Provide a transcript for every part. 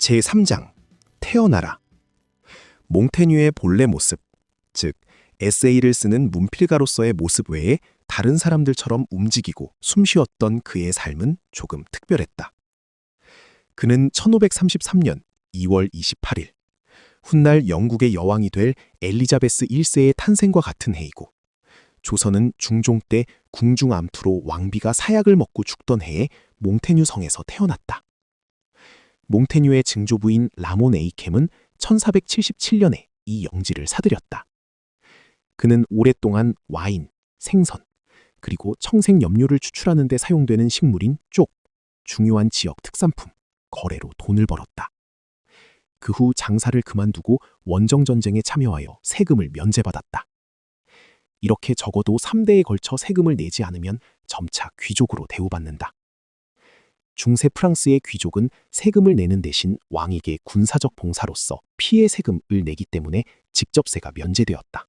제3장 태어나라. 몽테뉴의 본래 모습, 즉 에세이를 쓰는 문필가로서의 모습 외에 다른 사람들처럼 움직이고 숨쉬었던 그의 삶은 조금 특별했다. 그는 1533년 2월 28일 훗날 영국의 여왕이 될 엘리자베스 1세의 탄생과 같은 해이고, 조선은 중종 때 궁중암투로 왕비가 사약을 먹고 죽던 해에 몽테뉴 성에서 태어났다. 몽테뉴의 증조부인 라몬 에이켐은 1477년에 이 영지를 사들였다. 그는 오랫동안 와인, 생선, 그리고 청색염료를 추출하는 데 사용되는 식물인 쪽, 중요한 지역 특산품, 거래로 돈을 벌었다. 그 후 장사를 그만두고 원정전쟁에 참여하여 세금을 면제받았다. 이렇게 적어도 3대에 걸쳐 세금을 내지 않으면 점차 귀족으로 대우받는다. 중세 프랑스의 귀족은 세금을 내는 대신 왕에게 군사적 봉사로서 피해 세금을 내기 때문에 직접세가 면제되었다.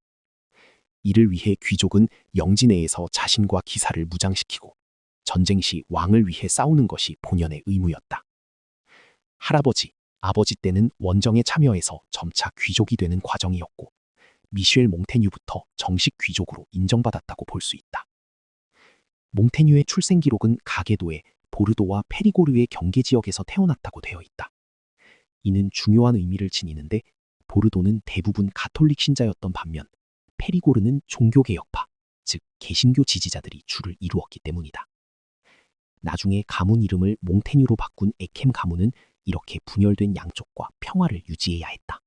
이를 위해 귀족은 영지 내에서 자신과 기사를 무장시키고 전쟁 시 왕을 위해 싸우는 것이 본연의 의무였다. 할아버지, 아버지 때는 원정에 참여해서 점차 귀족이 되는 과정이었고, 미셸 몽테뉴부터 정식 귀족으로 인정받았다고 볼 수 있다. 몽테뉴의 출생 기록은 가게도의 보르도와 페리고르의 경계 지역에서 태어났다고 되어 있다. 이는 중요한 의미를 지니는데, 보르도는 대부분 가톨릭 신자였던 반면 페리고르는 종교개혁파, 즉 개신교 지지자들이 주를 이루었기 때문이다. 나중에 가문 이름을 몽테뉴로 바꾼 에켐 가문은 이렇게 분열된 양쪽과 평화를 유지해야 했다.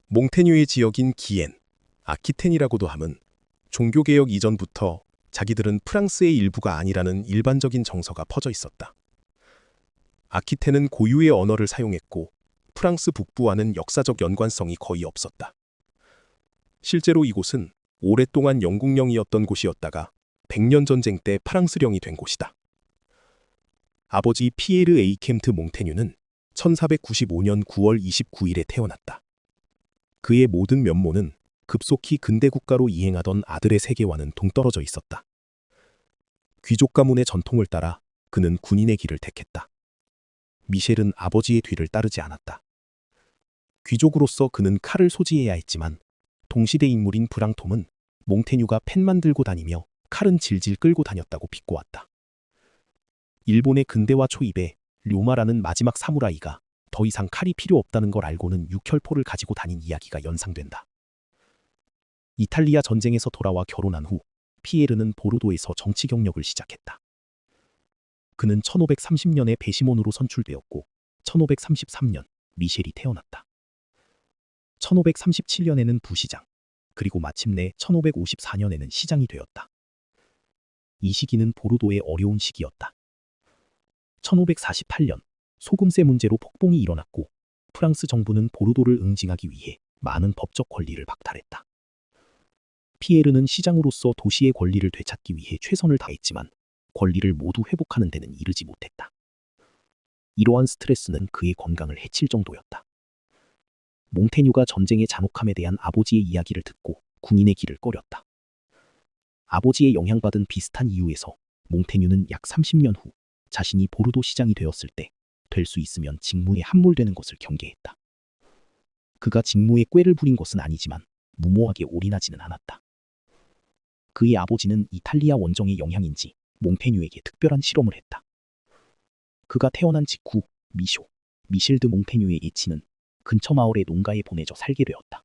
몽테뉴의 지역인 기엔, 아키텐이라고도 함은 종교개혁 이전부터 자기들은 프랑스의 일부가 아니라는 일반적인 정서가 퍼져 있었다. 아키텐은 고유의 언어를 사용했고 프랑스 북부와는 역사적 연관성이 거의 없었다. 실제로 이곳은 오랫동안 영국령이었던 곳이었다가 100년 전쟁 때 프랑스령이 된 곳이다. 아버지 피에르 에이켐트 몽테뉴는 1495년 9월 29일에 태어났다. 그의 모든 면모는 급속히 근대 국가로 이행하던 아들의 세계와는 동떨어져 있었다. 귀족 가문의 전통을 따라 그는 군인의 길을 택했다. 미셸은 아버지의 뒤를 따르지 않았다. 귀족으로서 그는 칼을 소지해야 했지만 동시대 인물인 브랑톰은 몽테뉴가 펜만 들고 다니며 칼은 질질 끌고 다녔다고 비꼬았다. 일본의 근대화 초입에 료마라는 마지막 사무라이가 더 이상 칼이 필요 없다는 걸 알고는 육혈포를 가지고 다닌 이야기가 연상된다. 이탈리아 전쟁에서 돌아와 결혼한 후 피에르는 보르도에서 정치 경력을 시작했다. 그는 1530년에 베시몬으로 선출되었고 1533년 미셸이 태어났다. 1537년에는 부시장, 그리고 마침내 1554년에는 시장이 되었다. 이 시기는 보르도의 어려운 시기였다. 1548년 소금세 문제로 폭동이 일어났고 프랑스 정부는 보르도를 응징하기 위해 많은 법적 권리를 박탈했다. 피에르는 시장으로서 도시의 권리를 되찾기 위해 최선을 다했지만 권리를 모두 회복하는 데는 이르지 못했다. 이러한 스트레스는 그의 건강을 해칠 정도였다. 몽테뉴가 전쟁의 잔혹함에 대한 아버지의 이야기를 듣고 군인의 길을 꺼렸다. 아버지의 영향받은 비슷한 이유에서 몽테뉴는 약 30년 후 자신이 보르도 시장이 되었을 때 될 수 있으면 직무에 함몰되는 것을 경계했다. 그가 직무에 꾀를 부린 것은 아니지만 무모하게 올인하지는 않았다. 그의 아버지는 이탈리아 원정의 영향인지 몽테뉴에게 특별한 실험을 했다. 그가 태어난 직후 미셸 드 몽테뉴의 예치는 근처 마을의 농가에 보내져 살게 되었다.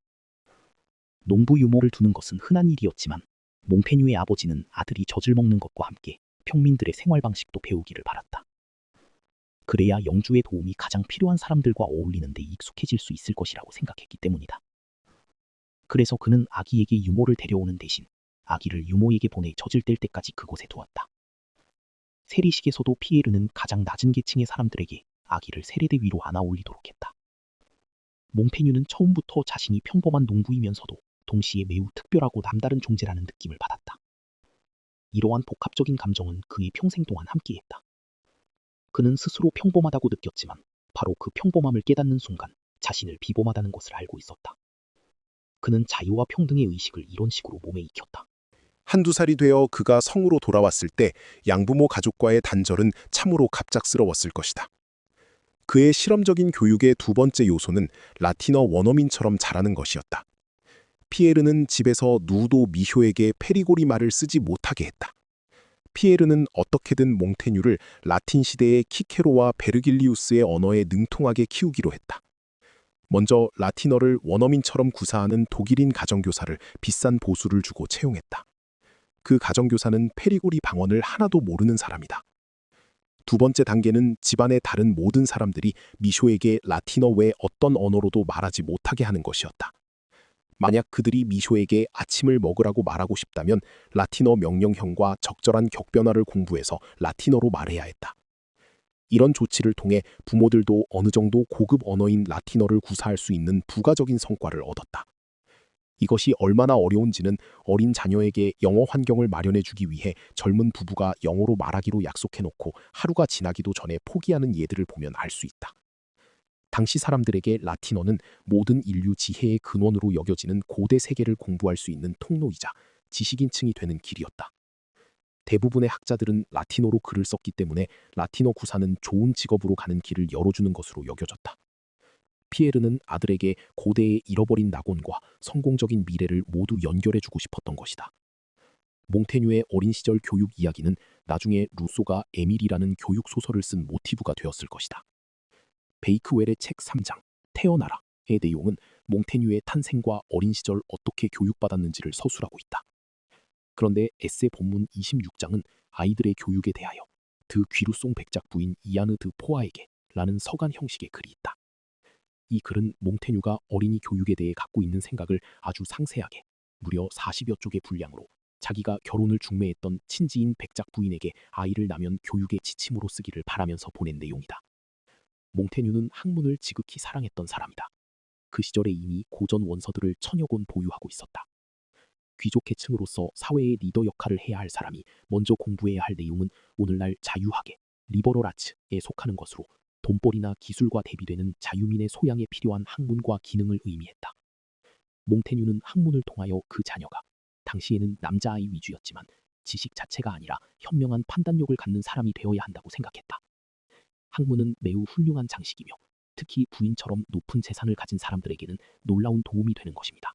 농부 유모를 두는 것은 흔한 일이었지만 몽테뉴의 아버지는 아들이 젖을 먹는 것과 함께 평민들의 생활 방식도 배우기를 바랐다. 그래야 영주의 도움이 가장 필요한 사람들과 어울리는 데 익숙해질 수 있을 것이라고 생각했기 때문이다. 그래서 그는 아기에게 유모를 데려오는 대신 아기를 유모에게 보내 젖을 뗄 때까지 그곳에 두었다. 세리식에서도 피에르는 가장 낮은 계층의 사람들에게 아기를 세례대 위로 안아 올리도록 했다. 몽테뉴는 처음부터 자신이 평범한 농부이면서도 동시에 매우 특별하고 남다른 존재라는 느낌을 받았다. 이러한 복합적인 감정은 그의 평생 동안 함께했다. 그는 스스로 평범하다고 느꼈지만 바로 그 평범함을 깨닫는 순간 자신을 비범하다는 것을 알고 있었다. 그는 자유와 평등의 의식을 이런 식으로 몸에 익혔다. 한두 살이 되어 그가 성으로 돌아왔을 때 양부모 가족과의 단절은 참으로 갑작스러웠을 것이다. 그의 실험적인 교육의 두 번째 요소는 라틴어 원어민처럼 자라는 것이었다. 피에르는 집에서 누도 미쇼에게 페리고리 말을 쓰지 못하게 했다. 피에르는 어떻게든 몽테뉴를 라틴 시대의 키케로와 베르길리우스의 언어에 능통하게 키우기로 했다. 먼저 라틴어를 원어민처럼 구사하는 독일인 가정교사를 비싼 보수를 주고 채용했다. 그 가정교사는 페리고리 방언을 하나도 모르는 사람이다. 두 번째 단계는 집안의 다른 모든 사람들이 미쇼에게 라틴어 외 어떤 언어로도 말하지 못하게 하는 것이었다. 만약 그들이 미쇼에게 아침을 먹으라고 말하고 싶다면 라틴어 명령형과 적절한 격변화를 공부해서 라틴어로 말해야 했다. 이런 조치를 통해 부모들도 어느 정도 고급 언어인 라틴어를 구사할 수 있는 부가적인 성과를 얻었다. 이것이 얼마나 어려운지는 어린 자녀에게 영어 환경을 마련해주기 위해 젊은 부부가 영어로 말하기로 약속해놓고 하루가 지나기도 전에 포기하는 예들을 보면 알 수 있다. 당시 사람들에게 라틴어는 모든 인류 지혜의 근원으로 여겨지는 고대 세계를 공부할 수 있는 통로이자 지식인층이 되는 길이었다. 대부분의 학자들은 라틴어로 글을 썼기 때문에 라틴어 구사는 좋은 직업으로 가는 길을 열어주는 것으로 여겨졌다. 피에르는 아들에게 고대의 잃어버린 낙원과 성공적인 미래를 모두 연결해주고 싶었던 것이다. 몽테뉴의 어린 시절 교육 이야기는 나중에 루소가 에밀이라는 교육 소설을 쓴 모티브가 되었을 것이다. 베이크웰의 책 3장, 태어나라의 내용은 몽테뉴의 탄생과 어린 시절 어떻게 교육받았는지를 서술하고 있다. 그런데 에세 본문 26장은 아이들의 교육에 대하여 드 귀루송 백작 부인 이아느 드 포아에게 라는 서간 형식의 글이 있다. 이 글은 몽테뉴가 어린이 교육에 대해 갖고 있는 생각을 아주 상세하게 무려 40여 쪽의 분량으로 자기가 결혼을 중매했던 친지인 백작 부인에게 아이를 낳으면 교육의 지침으로 쓰기를 바라면서 보낸 내용이다. 몽테뉴는 학문을 지극히 사랑했던 사람이다. 그 시절에 이미 고전 원서들을 1000여 권 보유하고 있었다. 귀족 계층으로서 사회의 리더 역할을 해야 할 사람이 먼저 공부해야 할 내용은 오늘날 자유학의 리버럴 아츠에 속하는 것으로 돈벌이나 기술과 대비되는 자유민의 소양에 필요한 학문과 기능을 의미했다. 몽테뉴는 학문을 통하여 그 자녀가 당시에는 남자아이 위주였지만 지식 자체가 아니라 현명한 판단력을 갖는 사람이 되어야 한다고 생각했다. 학문은 매우 훌륭한 장식이며 특히 부인처럼 높은 재산을 가진 사람들에게는 놀라운 도움이 되는 것입니다.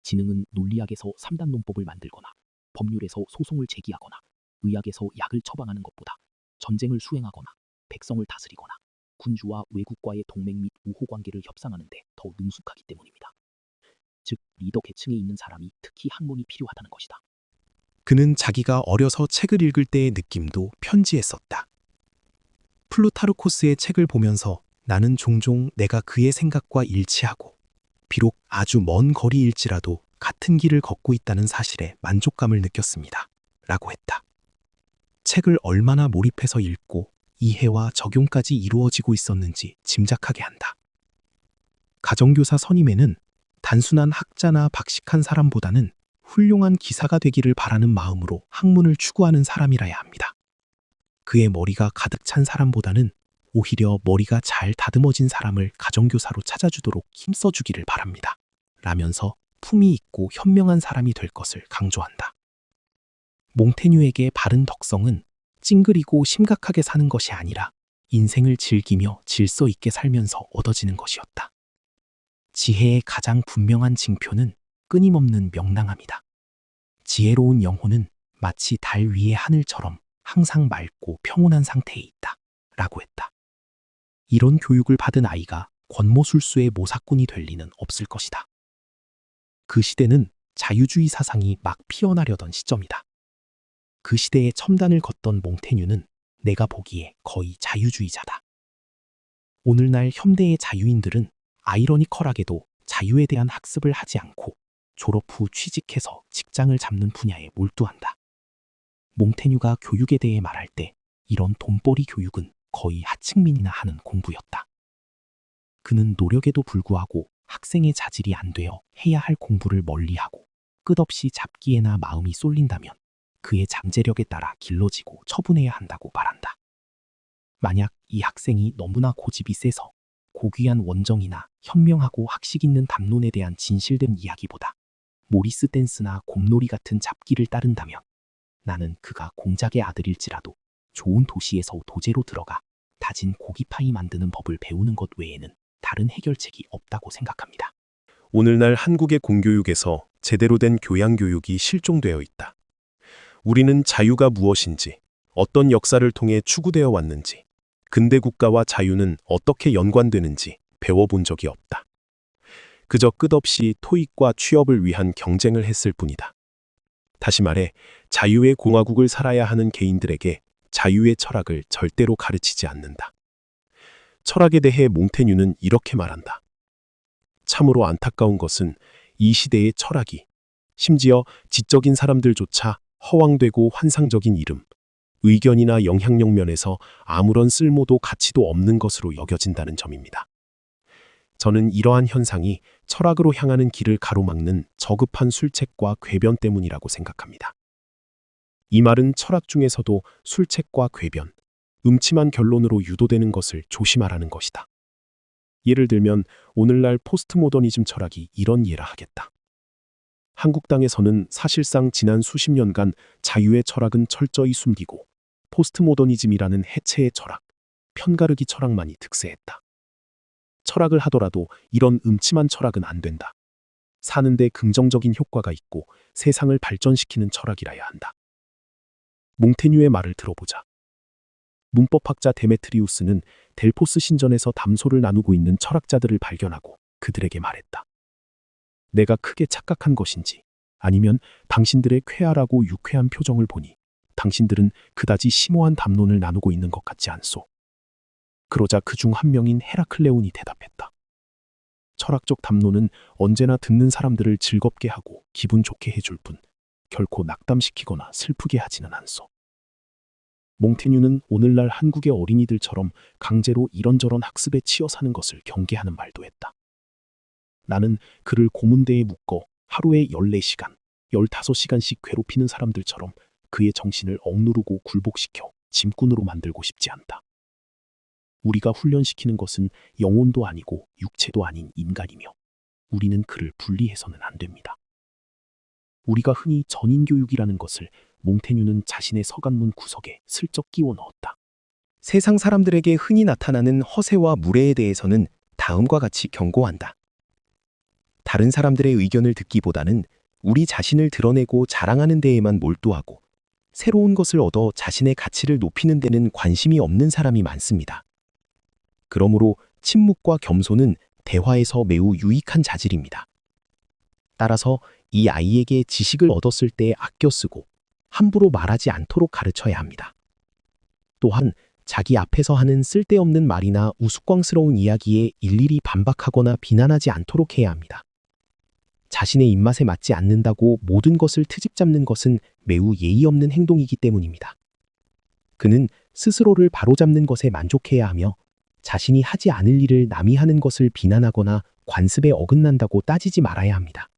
지능은 논리학에서 3단 논법을 만들거나 법률에서 소송을 제기하거나 의학에서 약을 처방하는 것보다 전쟁을 수행하거나 백성을 다스리거나 군주와 외국과의 동맹 및 우호 관계를 협상하는 데 더 능숙하기 때문입니다. 즉, 리더 계층에 있는 사람이 특히 학문이 필요하다는 것이다. 그는 자기가 어려서 책을 읽을 때의 느낌도 편지에 썼다. 플루타르코스의 책을 보면서 나는 종종 내가 그의 생각과 일치하고 비록 아주 먼 거리일지라도 같은 길을 걷고 있다는 사실에 만족감을 느꼈습니다. 라고 했다. 책을 얼마나 몰입해서 읽고 이해와 적용까지 이루어지고 있었는지 짐작하게 한다. 가정교사 선임에는 단순한 학자나 박식한 사람보다는 훌륭한 기사가 되기를 바라는 마음으로 학문을 추구하는 사람이라야 합니다. 그의 머리가 가득 찬 사람보다는 오히려 머리가 잘 다듬어진 사람을 가정교사로 찾아주도록 힘써주기를 바랍니다. 라면서 품위 있고 현명한 사람이 될 것을 강조한다. 몽테뉴에게 바른 덕성은 찡그리고 심각하게 사는 것이 아니라 인생을 즐기며 질서 있게 살면서 얻어지는 것이었다. 지혜의 가장 분명한 징표는 끊임없는 명랑함이다. 지혜로운 영혼은 마치 달 위의 하늘처럼 항상 맑고 평온한 상태에 있다. 라고 했다. 이런 교육을 받은 아이가 권모술수의 모사꾼이 될 리는 없을 것이다. 그 시대는 자유주의 사상이 막 피어나려던 시점이다. 그 시대의 첨단을 걷던 몽테뉴는 내가 보기에 거의 자유주의자다. 오늘날 현대의 자유인들은 아이러니컬하게도 자유에 대한 학습을 하지 않고 졸업 후 취직해서 직장을 잡는 분야에 몰두한다. 몽테뉴가 교육에 대해 말할 때 이런 돈벌이 교육은 거의 하층민이나 하는 공부였다. 그는 노력에도 불구하고 학생의 자질이 안 되어 해야 할 공부를 멀리하고 끝없이 잡기에나 마음이 쏠린다면 그의 잠재력에 따라 길러지고 처분해야 한다고 말한다. 만약 이 학생이 너무나 고집이 세서 고귀한 원정이나 현명하고 학식 있는 담론에 대한 진실된 이야기보다 모리스 댄스나 곰놀이 같은 잡기를 따른다면 나는 그가 공작의 아들일지라도 좋은 도시에서 도제로 들어가 다진 고기파이 만드는 법을 배우는 것 외에는 다른 해결책이 없다고 생각합니다. 오늘날 한국의 공교육에서 제대로 된 교양 교육이 실종되어 있다. 우리는 자유가 무엇인지, 어떤 역사를 통해 추구되어 왔는지, 근대 국가와 자유는 어떻게 연관되는지 배워본 적이 없다. 그저 끝없이 토익과 취업을 위한 경쟁을 했을 뿐이다. 다시 말해, 자유의 공화국을 살아야 하는 개인들에게 자유의 철학을 절대로 가르치지 않는다. 철학에 대해 몽테뉴는 이렇게 말한다. 참으로 안타까운 것은 이 시대의 철학이, 심지어 지적인 사람들조차 허황되고 환상적인 이름, 의견이나 영향력 면에서 아무런 쓸모도 가치도 없는 것으로 여겨진다는 점입니다. 저는 이러한 현상이 철학으로 향하는 길을 가로막는 저급한 술책과 궤변 때문이라고 생각합니다. 이 말은 철학 중에서도 술책과 궤변, 음침한 결론으로 유도되는 것을 조심하라는 것이다. 예를 들면 오늘날 포스트모더니즘 철학이 이런 예라 하겠다. 한국 땅에서는 사실상 지난 수십 년간 자유의 철학은 철저히 숨기고 포스트모더니즘이라는 해체의 철학, 편가르기 철학만이 득세했다. 철학을 하더라도 이런 음침한 철학은 안 된다. 사는데 긍정적인 효과가 있고 세상을 발전시키는 철학이라야 한다. 몽테뉴의 말을 들어보자. 문법학자 데메트리우스는 델포스 신전에서 담소를 나누고 있는 철학자들을 발견하고 그들에게 말했다. 내가 크게 착각한 것인지 아니면 당신들의 쾌활하고 유쾌한 표정을 보니 당신들은 그다지 심오한 담론을 나누고 있는 것 같지 않소. 그러자 그중 한 명인 헤라클레온이 대답했다. 철학적 담론은 언제나 듣는 사람들을 즐겁게 하고 기분 좋게 해줄 뿐 결코 낙담시키거나 슬프게 하지는 않소. 몽테뉴는 오늘날 한국의 어린이들처럼 강제로 이런저런 학습에 치여 사는 것을 경계하는 말도 했다. 나는 그를 고문대에 묶어 하루에 14시간, 15시간씩 괴롭히는 사람들처럼 그의 정신을 억누르고 굴복시켜 짐꾼으로 만들고 싶지 않다. 우리가 훈련시키는 것은 영혼도 아니고 육체도 아닌 인간이며 우리는 그를 분리해서는 안 됩니다. 우리가 흔히 전인교육이라는 것을 몽테뉴는 자신의 서간문 구석에 슬쩍 끼워 넣었다. 세상 사람들에게 흔히 나타나는 허세와 무례에 대해서는 다음과 같이 경고한다. 다른 사람들의 의견을 듣기보다는 우리 자신을 드러내고 자랑하는 데에만 몰두하고 새로운 것을 얻어 자신의 가치를 높이는 데는 관심이 없는 사람이 많습니다. 그러므로 침묵과 겸손은 대화에서 매우 유익한 자질입니다. 따라서 이 아이에게 지식을 얻었을 때 아껴 쓰고 함부로 말하지 않도록 가르쳐야 합니다. 또한 자기 앞에서 하는 쓸데없는 말이나 우스꽝스러운 이야기에 일일이 반박하거나 비난하지 않도록 해야 합니다. 자신의 입맛에 맞지 않는다고 모든 것을 트집 잡는 것은 매우 예의 없는 행동이기 때문입니다. 그는 스스로를 바로잡는 것에 만족해야 하며 자신이 하지 않을 일을 남이 하는 것을 비난하거나 관습에 어긋난다고 따지지 말아야 합니다.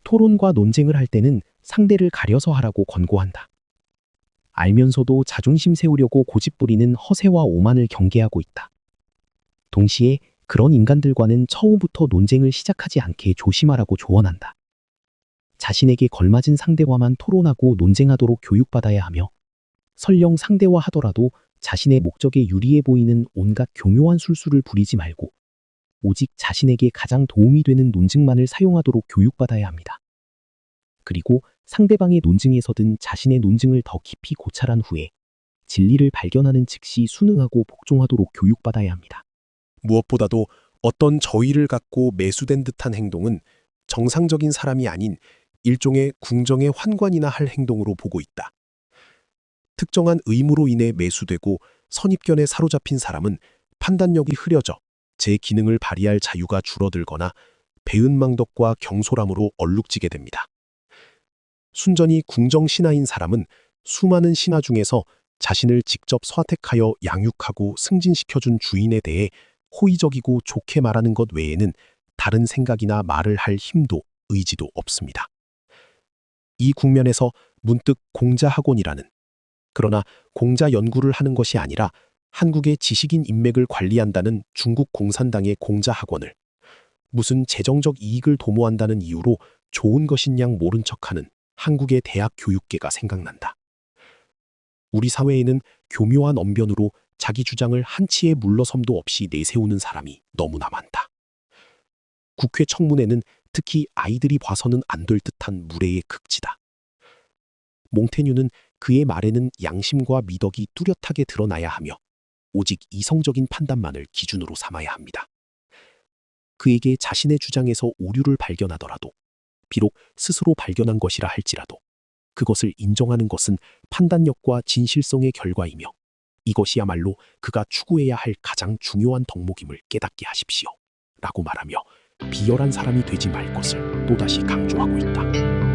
토론과 논쟁을 할 때는 상대를 가려서 하라고 권고한다. 알면서도 자존심 세우려고 고집부리는 허세와 오만을 경계하고 있다. 동시에 그런 인간들과는 처음부터 논쟁을 시작하지 않게 조심하라고 조언한다. 자신에게 걸맞은 상대와만 토론하고 논쟁하도록 교육받아야 하며 설령 상대와 하더라도 자신의 목적에 유리해 보이는 온갖 교묘한 술수를 부리지 말고 오직 자신에게 가장 도움이 되는 논증만을 사용하도록 교육받아야 합니다. 그리고 상대방의 논증에서든 자신의 논증을 더 깊이 고찰한 후에 진리를 발견하는 즉시 순응하고 복종하도록 교육받아야 합니다. 무엇보다도 어떤 저의를 갖고 매수된 듯한 행동은 정상적인 사람이 아닌 일종의 궁정의 환관이나 할 행동으로 보고 있다. 특정한 의무로 인해 매수되고 선입견에 사로잡힌 사람은 판단력이 흐려져 제 기능을 발휘할 자유가 줄어들거나 배은망덕과 경솔함으로 얼룩지게 됩니다. 순전히 궁정 신하인 사람은 수많은 신하 중에서 자신을 직접 선택하여 양육하고 승진시켜준 주인에 대해 호의적이고 좋게 말하는 것 외에는 다른 생각이나 말을 할 힘도 의지도 없습니다. 이 국면에서 문득 공자학원이라는, 그러나 공자 연구를 하는 것이 아니라 한국의 지식인 인맥을 관리한다는 중국 공산당의 공자학원을 무슨 재정적 이익을 도모한다는 이유로 좋은 것인 양 모른 척하는 한국의 대학 교육계가 생각난다. 우리 사회에는 교묘한 언변으로 자기 주장을 한치의 물러섬도 없이 내세우는 사람이 너무나 많다. 국회 청문회는 특히 아이들이 봐서는 안 될 듯한 무례의 극치다. 몽테뉴는 그의 말에는 양심과 미덕이 뚜렷하게 드러나야 하며 오직 이성적인 판단만을 기준으로 삼아야 합니다. 그에게 자신의 주장에서 오류를 발견하더라도 비록 스스로 발견한 것이라 할지라도 그것을 인정하는 것은 판단력과 진실성의 결과이며 이것이야말로 그가 추구해야 할 가장 중요한 덕목임을 깨닫게 하십시오. 라고 말하며 비열한 사람이 되지 말 것을 또다시 강조하고 있다.